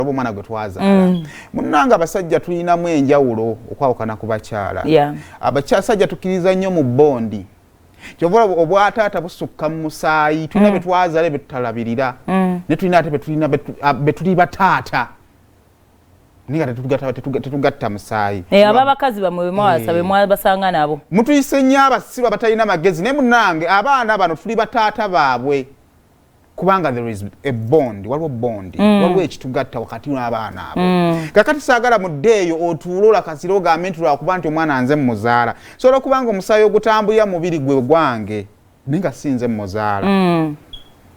oba omwana gwe twazaala munnanga abasajja tulinamu enjawulo okwawukana ku bakyala abasajja tukkiriza nnyo mu bondi kyova obwataata busukka mu musaayi tulina be twazaala be tutalabirira ne tulina ate be tuli bataata ninga tetugatta musaayi aba abakazi bamwe be mwawasa be mwabasanga nabo mutuyise nnyo abasiba batalina magezi naye munnange abaana bano tuli bataata baabwe kubanga there is a bond waliwo bondi waliwo ekitugatta wakati n'abaana abo kakati saagala muddeeyo otuulola kasira ogambe nti lwakuba nti omwana nze mmuzaala sobola kubanga omusaayi ogutambulira mubiri gwe gwange naye nga si nze mmuzaala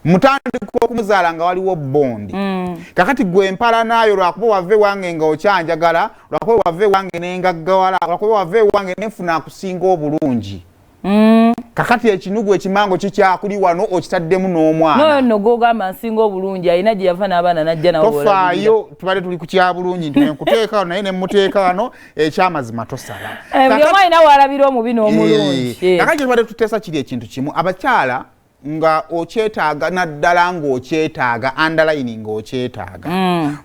mutandika okumuzaala nga waliwo bondi kakati gwe mpala naayo lwakuba wave wange nga okyanjagala lwakuba wave wange nengaggawala lwakuba wave wange nenfuna akusinga obulungi kakati ekinugu ekimango kikyakuli wano okitaddemu n'omwana no gogamba nsinga obulungi alina gye yava n'abaana najja nawo tofaayo tubale tuli ku kya bulungi nti nkuteeka wano naye ne mmuteeka wano ekyamazima tosala buli omu alina waalabira omubi n'omulungi kakati tubale tuteesa kiri ekintu kimu abakyala nga okyetaaga naddala ng'okyetaaga underline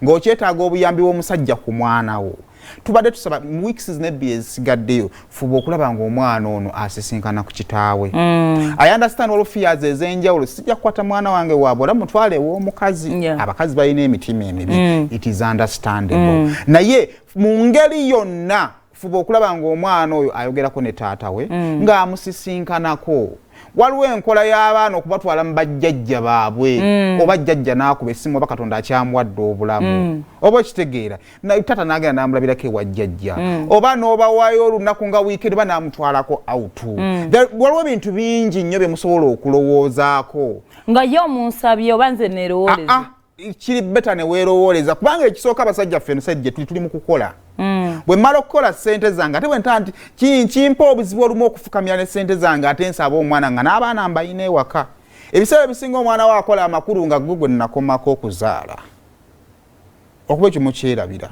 ng'okyetaaga obuyambi bw'omusajja ku mwana wo tubadde tusaba mu weeks nebbiri ezisigaddeyo fuba okulaba ng'omwana ono asisinkana ku kitaawe I understand all fears ez'enjawulo sijja kukwata mwana wange waabwe era mutwale ew'omukazi abakazi balina emitima emibi it is understandable naye mu ngeri yonna fuba okulaba ng'omwana oyo ayogerako ne taata we ng'amusisinkanako waliwo enkola y'abaana okubatwala mu bajjajja baabwe oba jjajja n'akuba essimu oba katonda akyamuwadde obulamu oba okitegeera taata n'agenda n'amulabirako ewa jjajja oba n'obawaayo olunaku nga wiikendi oba n'amutwalako awutu waliwo ebintu bingi nnyo bye musobola okulowoozaako nga ye omunsabye oba nze neerowooleza kiri beta ne weerowooleza kubanga ekisooka abasajja ffe nosajja tuli mu kukola bwe mmala okukola ssente zange ate bwe ntaa nti kimpa obuzibu olumu okufukamira ne ssente zange ate nsaba omwana nga n'abaana mbalina ewaka ebiseera ebisinga omwana we akola amakulu nga gwe nnakomako okuzaala okuba ekyo mukyerabira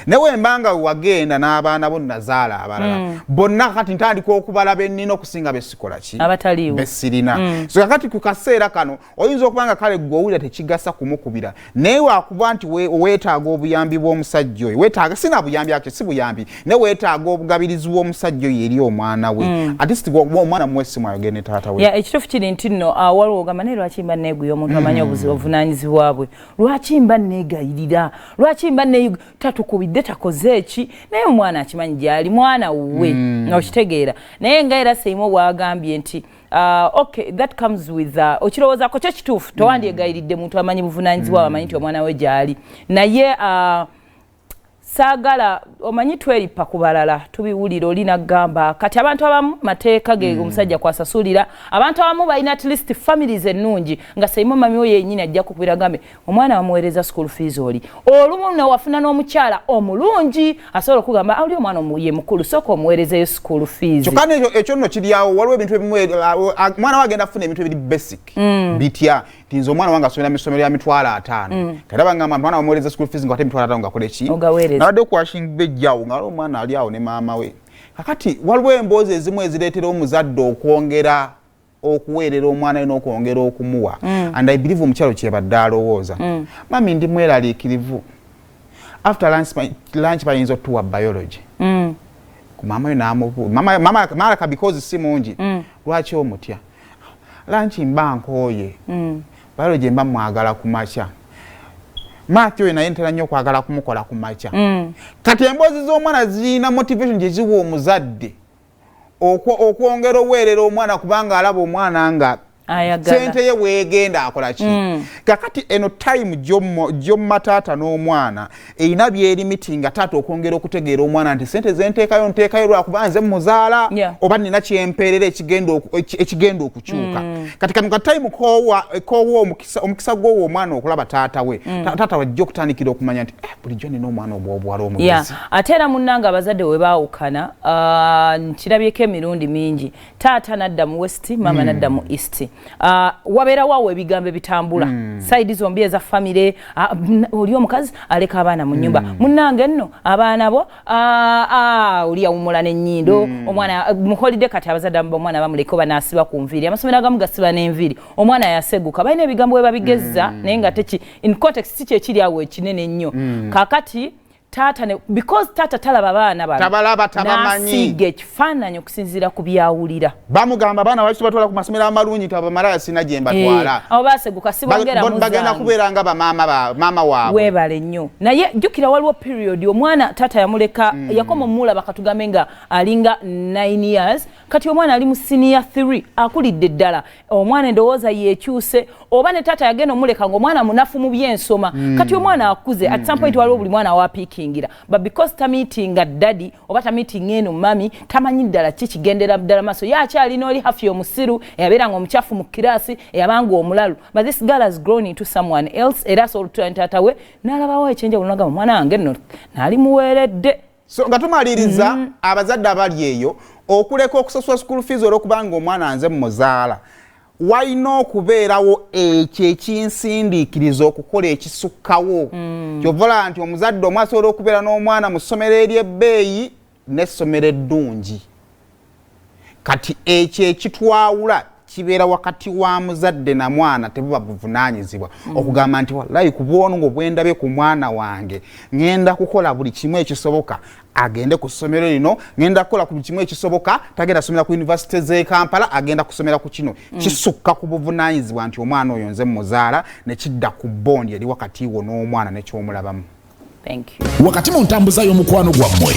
naye embanga wagenda n'abaana bo nazaala abalala bonna kakati ntandika okubalaba ennina okusinga besikola ki abataliiwo besirina so kakati ku kaseera kano oyinza okubanga kale gwe owulira tekigasa kumukubira naye wakuba nti weetaaga obuyambi bw'omusajja oyo weetaaga sina buyambi ake si buyambi naye weetaaga obugabirizi bw'omusajja oyo eri omwana we atist omwana mwesimu ayogere ne taata we ekituufu kiri nti nno waliwo ogamba naye lwaki mba neeguya omuntu amanyi obuvunaanyizibwa bwe lwaki mba neegayirira lwaki mba ne tatukubidde takoze eki naye omwana akimanyi gyali mwana wuwe okitegeera naye nga era Seyimo bwagambye nti okay that comes with okirowoozaako kyo kituufu towandyegayiridde muntu amanyi buvunaanyizibwa amanyi nti omwana we gyali naye saagala omanyi tweripa ku balala tubiwulira olina gamba kati abantu abamu mateeka ge omusajja kwasasulira abantu abamu balina at least families ennungi nga Seyimo mami we yennyini ajja kukubira gambe omwana wamuweereza school fees oli olumu newafuna n'omukyala omulungi asobola okugamba oli omwana ye mukulu sooka omuweerezeyo school fees kyokka ekyo nno kiryawo waliwo ebintu ebimu mwana we agenda afuna ebintu ebiri basic bitya nti nze omwana wange asomera mu ssomero ya mitwalo 5 kati abangamba mwana wamuweereza school fees ng'ate mitwalo 5 ngakola eki nabadde okwashinga bejjawo nga omwana ali awo ne maama we kakati waliwo emboozi ezimu ezireetera omuzadde okwongera okuweerera omwana we n'okwongera okumuwa and I believe omukyalo kyebadde alowooza mami ndi mweraliikirivu after lunch bayinza otuwa biology ku maama we n'amubuuza mama alaka because si mungi lwaki omutya lunch mba nkooye biology mba mwagala ku makya Matthew we naye ntera nnyo okwagala kumukola ku makya kati emboozi z'omwana zirina motivation gye ziwa omuzadde okwongera oweerera omwana kubanga alaba omwana nga sente ye weegenda akola ki kakati eno time gy'omumataata n'omwana erina byeri mitinga taata okwongera okutegeera omwana nti sente nteekayo lwakuba nze muzaala oba nina kyempeerera ekigenda okukyuka kati kano ka time koowa omukisa gw'owa omwana okulaba taata we taata wajja okutandikira okumanya nti bulijjo nina omwana obwobwala omugezi ate era munnanga abazadde we baawukana nkirabyeko emirundi mingi taata nadda mu west mama nadda mu east wabeera waawo ebigambo ebitambula side zombi eza family oli omukazi aleka abaana mu nnyumba munnange nno abaana bo oli awumula n'ennyindo omwana mu holiday kati abazadde omwana bamuleka oba n'asiba ku nviiri amasomero agamu gasiba n'enviiri omwana yaseguka balina ebigambo we babigezza naye nga teki in context si kyekiri awo ekinene ennyo kaakati Taata ne because Taata talaba baana bano tabalaba tabamanyi nasiga ekifaananyi okusinziira ku byawulira bamugamba abaana baki batwala ku masomero amalungi tabamalaya sina gye mbatwala abo baseguka sibongera muzange bagenda kubeera nga mama waabwe weebale nnyo naye jjukira waliwo period omwana Taata yamuleka yakoma omula bakatugambe nga alinga 9 years kati omwana ali mu senior 3 akulidde ddala omwana endowooza yeekyuse oba ne Taata yagenda omuleka ng'omwana munafu mu byensoma kati omwana akuze at some point waliwo buli mwana wapiikingira but because tamiitinga daddy oba tamiitinga eno mami tamanyi ddala kikigendera ddala maaso yakyalina oli hafi omusiru eyabeeranga omucafu mu kiraasi eyabanga omulalu but this girl has grown into someone else era solutula Taata we n'alabawo ekyenjawulo n'agamba omwana wange nno naali muweeredde so nga tumaliriza abazadde abali eyo okuleka okusasula school fees olw'okubanga omwana nze muzaala walina okubeerawo ekyo ekinsindiikiriza okukola ekisukkawo kyovola nti omuzadde omwe asobola okubeera n'omwana mu ssomero ery'ebbeeyi n'essomero eddungi kati ekyo ekitwawula kibeera wakati wa muzadde na mwana tebuba buvunaanyizibwa okugamba nti wallahi ku bwongo bwendabye ku mwana wange ngenda kukola buli kimu ekisoboka agende ku ssomero lino ngenda kukola ku buli kimu ekisoboka tagenda kusomera ku yunivasite z'e Kampala agenda kusomera ku kino kisukka ku buvunaanyizibwa nti omwana oyo nze muzaala ne kidda ku bondi eri wakati wo n'omwana nekyomulabamu. Thank you. Wakati mu ntambuza y'omukwano gwammwe